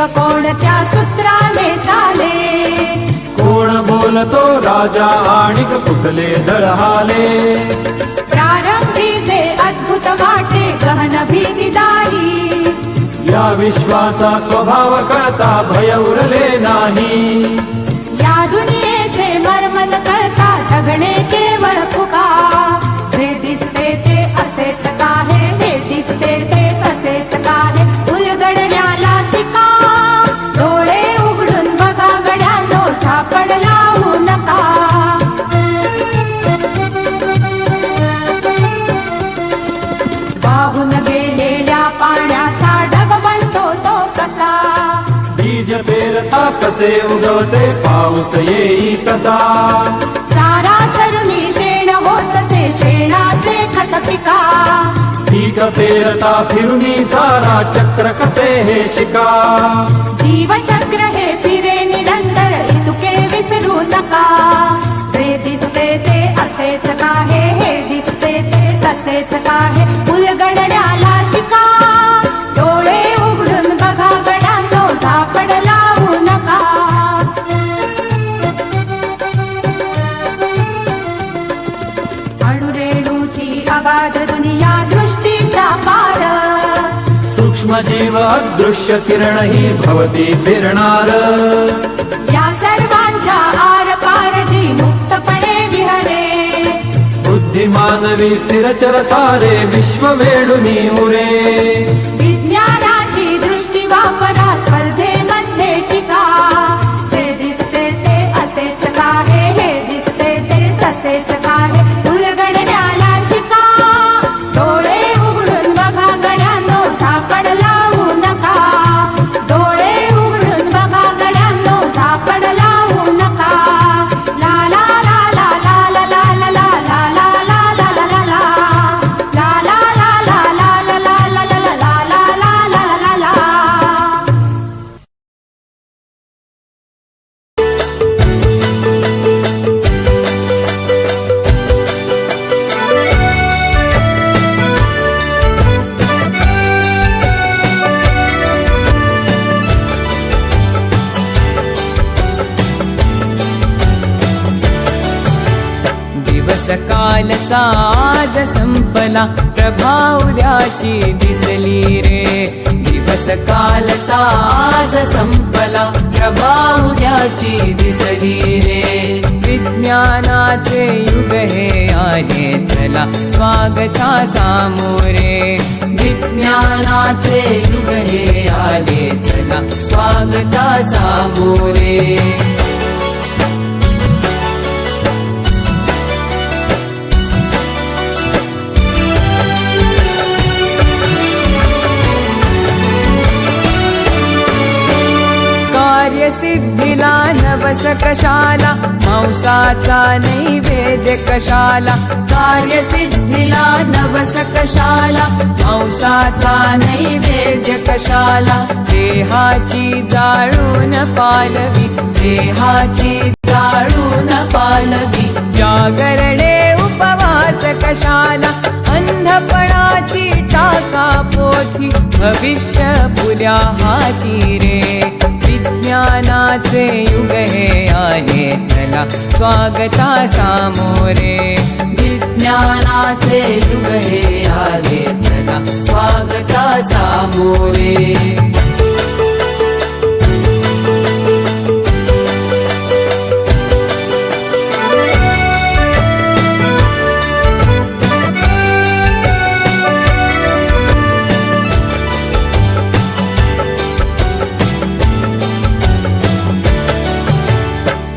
कोणत्या सूत्राने चाले? कोण बोलतो राजा आणिक कुठले दळहाले? प्रारंभी जे अद्भुत वाटे गहन भीतीदायी, या विश्वाचा स्वभाव कळता भय उरले नाही. या दुनियेचे मर्मन कळता जगणे केवळ फुका. जे दिसते ते असेच काहे, हे दिसते ते असेच काहे, उलगडण्याला शिका. डोळे उघडून बघा गड्यानो, झापड लावू नका. वाहून गेलेल्या पाण्याचा ढग बनतो तो कसा? बीज पेरता कसे उगवते पाऊस येई कसा? चारा चरुणी शेण होतसे शेणाचे खत पिका. पीक पेरता फिरुनी चारा चक्र कसे हे शिका? जीवचक्र हे फिरे निरंतर, इतुके विसरू नका. जे दिसते ते असेच काहे, हे दिसते ते तसेच काहे, उलगडण्याला शिका. डोळे उघडून बघा गड्यांनो, झापड लावू नका. अणुरेणूची अगाध दुनिया दृष्टीच्या पार, सूक्ष्म जीव अदृश्य किरण ही भवती फिरणार. या सर्वांच्या आर पार जी मुक्तपणे विहरे. बुद्धिमानवी स्थिरचर सारे विश्व वेडुनी उरे. विज्ञानाची दृष्टी वापरा, स्पर्धेमध्ये टिका. जे दिसते ते असेच काहे, हे दिसते ते तसेच काहे, उलगडण्याला शिका. डोळे उघडून बघा गड्यांनो, झापड लावू नका. डोळे उघडून बघा गड्यांनो, झापड लावू नका. ला ला ला ला ला ला ला ला ला ला ला ला ला ला ला. ला ला ला ला ला ला ला ला ला ला ला ला ला ला ला ला. दिवस कालचा आज संपला, प्रभाउद्याची दिसली रे. दिवस कालचा आज संपला, प्रभाउद्याची दिसली रे. विज्ञानाचे युग हे आले चला, स्वागता सामोरे. विज्ञानाचे युग हे आले चला, स्वागता सामोरे. कार्यसिद्धीला नवस कशाला, मांसाचा नैवेद्य कशाला. कार्यसिद्धीला नवस कशाला, मांसाचा नैवेद्य कशाला. देहाची जाळून पालवी, देहाची जाळून पालवी. जागरणे उपवास कशाला, अंधपणाची टाका पोथी. भविष्य पुऱ्या हाती रे. विज्ञानाचे युग हे आले चला, स्वागता सामोरे. विज्ञानाचे युग हे आले चला, स्वागता सामोरे.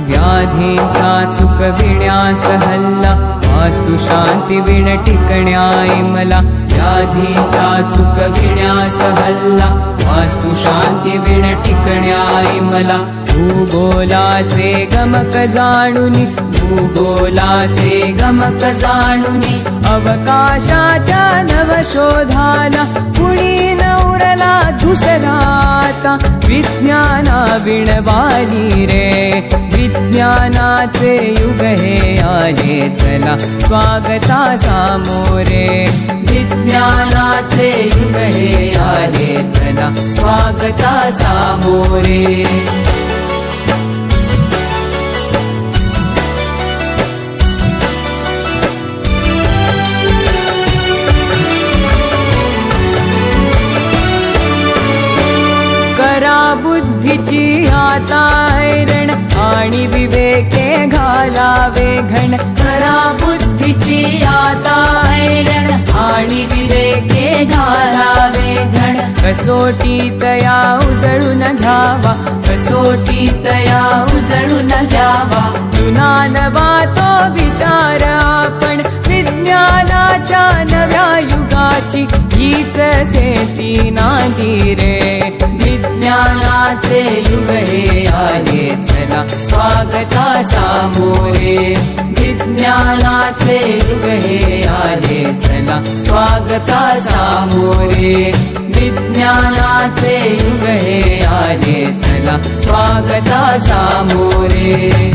व्याधीचा चुकविण्यास हल्ला, वास्तु शांती विण टिकण्याई मला. व्याधीचा चुकविण्यास हल्ला, वास्तु शांती विण टिकण्याई मला. भूगोलाचे गमक जाणुनी, भूगोलाचे गमक जाणुनी. अवकाशाच्या नवशोधाला, कुणी नवरला दुसराता. विज्ञाना विणवाली रे. विज्ञानाचे युग हे आले चला, स्वागता सामोरे. विज्ञानाचे युग हे आले चला स्वागता सामोरे करा बुद्धीची आता ऐरण आणि विवेके घालावे घण करा बुद्धीची आता ऐरण आणि विवेके घालावे घण कसोटी तया उजळून घ्यावा कसोटी तया उजळून घ्यावा जुना नवा तो विचार आपण विज्ञानाच्या नव्या युगाची हीच सेती नांदी रे विज्ञानाचे युग हे आले चला स्वागता सामोरे विज्ञानाचे युग हे आले चला स्वागता सामोरे विज्ञानाचे युग हे आले चला स्वागता सामोरे